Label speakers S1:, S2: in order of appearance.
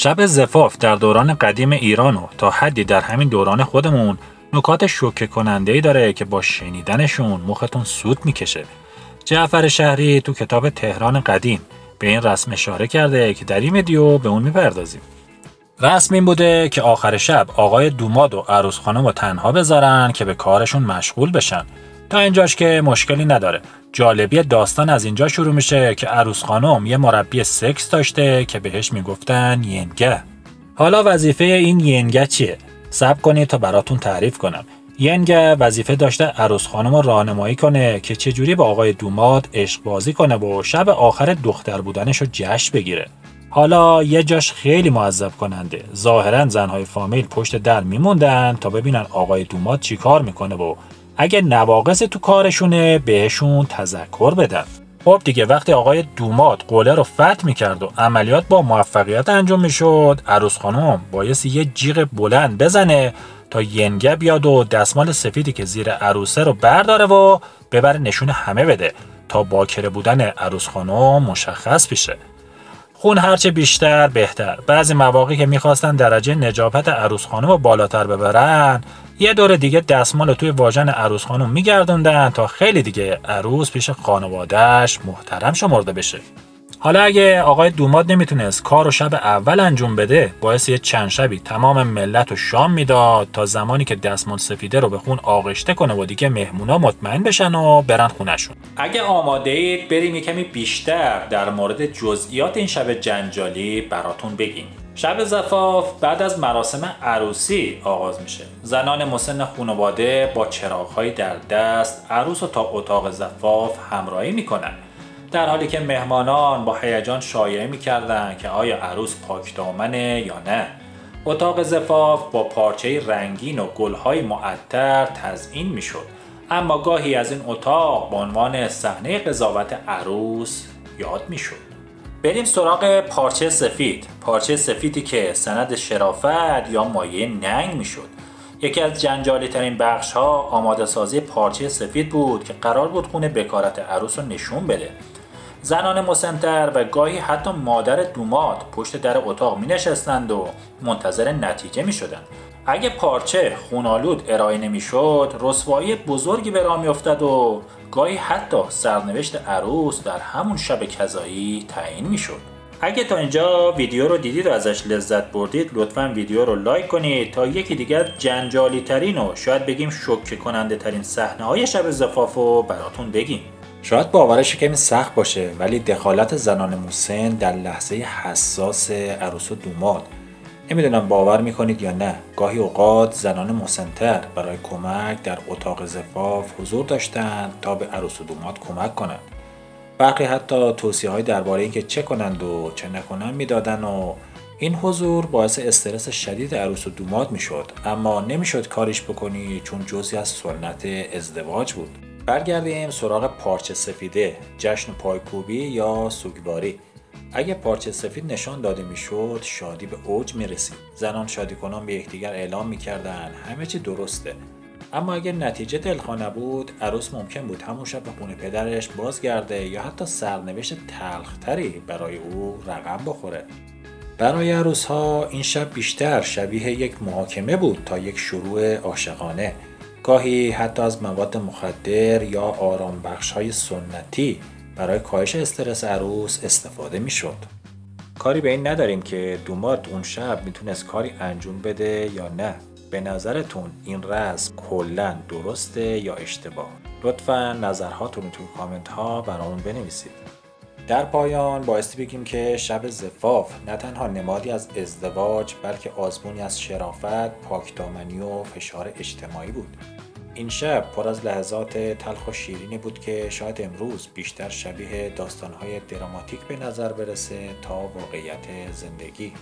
S1: شب زفاف در دوران قدیم ایران و تا حدی در همین دوران خودمون نکات شوکه کننده‌ای داره که با شنیدنشون مختون سود میکشه. جعفر شهری تو کتاب تهران قدیم به این رسم اشاره کرده که در این ویدیو به اون میپردازیم. رسم این بوده که آخر شب آقای دوماد و عروس خانم رو تنها بذارن که به کارشون مشغول بشن. تا اینجاش که مشکلی نداره. جالبی داستان از اینجا شروع میشه که عروس خانم یه مربی سکس داشته که بهش میگفتن ینگه. حالا وظیفه این ینگه چیه؟ صبر کنید تا براتون تعریف کنم. ینگه وظیفه داشته عروس خانم رو راهنمایی کنه که چجوری با آقای دوماد عشق بازی کنه و شب آخر دختر بودنش رو جشن بگیره. حالا یه جاش خیلی معذب کننده. ظاهرا زنهای فامیل پشت در میموندن تا ببینن آقای دوماد چی کار میکنه و اگه نواقص تو کارشونه بهشون تذکر بدن. خب دیگه وقتی آقای دوماد قوله رو فتح میکرد و عملیات با موفقیت انجام میشد، عروس خانم بایستی یه جیغ بلند بزنه تا ینگه بیاد و دستمال سفیدی که زیر عروسه رو برداره و ببره نشون همه بده تا باکره بودن عروس خانم مشخص بشه. خون هرچه بیشتر بهتر. بعضی مواقعی که میخواستن درجه نجابت عروس خانم رو بالاتر ببرن، یه دور دیگه دستمال رو توی واژن عروس خانم میگردوندن تا خیلی دیگه عروس پیش خانواده‌اش محترم شمرده بشه. حالا اگه آقای دوماد نمیتونست کار رو شب اول انجام بده، باعث یه چند شبی تمام ملت رو شام میداد تا زمانی که دستمال سفیده رو به خون آغشته کنه و دیگه مهمونا مطمئن بشن و برن خونشون. اگه آماده اید بریم یه کمی بیشتر در مورد جزئیات این شب جنجالی براتون بگیم. شب زفاف بعد از مراسم عروسی آغاز میشه. زنان مسن خانواده با چراغ‌های در دست عروس رو تا اتاق زفاف همراهی میکنن، در حالی که مهمانان با هیجان شایعه می‌کردند که آیا عروس پاکدامنه یا نه. اتاق زفاف با پارچه رنگین و گل‌های معطر تزیین می‌شد، اما گاهی از این اتاق به عنوان صحنه قضاوت عروس یاد می‌شد. بریم سراغ پارچه سفید. پارچه سفیدی که سند شرافت یا مایه ننگ می‌شد. یکی از جنجالی ترین بخش ها آماده سازی پارچه سفید بود که قرار بود خون بکارت عروس رو نشون بده. زنان مسن‌تر و گاهی حتی مادر دوماد پشت در اتاق می نشستند و منتظر نتیجه می شدند. اگه پارچه خونالود ارائه نمی شد، رسوایی بزرگی به راه می افتاد و گاهی حتی سرنوشت عروس در همون شب کذایی تعیین می شد. اگه تا اینجا ویدیو رو دیدید و ازش لذت بردید، لطفاً ویدیو رو لایک کنید تا یکی دیگر جنجالی ترین و شاید بگیم شوکه کننده ترین صحنه های شب زفاف رو براتون بگیم. شاید باورش کمی سخت باشه، ولی دخالت زنان مسن در لحظه حساس عروس و دوماد، نمیدونم باور میکنید یا نه، گاهی اوقات زنان مسن‌تر برای کمک در اتاق زفاف حضور داشتند تا به عروس و دوماد کمک کنند. برخی حتی توصیه‌های درباره اینکه چه کنند و چه نکنند میدادن و این حضور باعث استرس شدید عروس و دوماد میشد، اما نمیشد کاریش بکنی چون جزئی از سنت ازدواج بود. برگردیم سراغ پارچه سفیده، جشن پایکوبی یا سوگواری. اگه پارچه سفید نشان داده میشد، شادی به اوج میرسید. زنان شادی کنان به یکدیگر اعلام میکردن همه چی درسته. اما اگر نتیجه دلخواه نبود، عروس ممکن بود همون شب به خونه پدرش بازگرده یا حتی سرنوشت تلختری برای او رقم بخوره. برای عروس ها این شب بیشتر شبیه یک محاکمه بود تا یک شروع عاشقانه. گاهی حتی از مواد مخدر یا آرام بخش های سنتی برای کاهش استرس عروس استفاده می شد. کاری به این نداریم که دوماد اون شب میتونست کاری انجام بده یا نه. به نظرتون این رسم کلاً درسته یا اشتباه؟ لطفاً نظرهاتون رو تو کامنت ها برامون بنویسید. در پایان بایستی بگیم که شب زفاف نه تنها نمادی از ازدواج، بلکه آزمونی از شرافت، پاکدامنی و فشار اجتماعی بود. این شب پر از لحظات تلخ و شیرینی بود که شاید امروز بیشتر شبیه داستان‌های دراماتیک به نظر برسه تا واقعیت زندگی.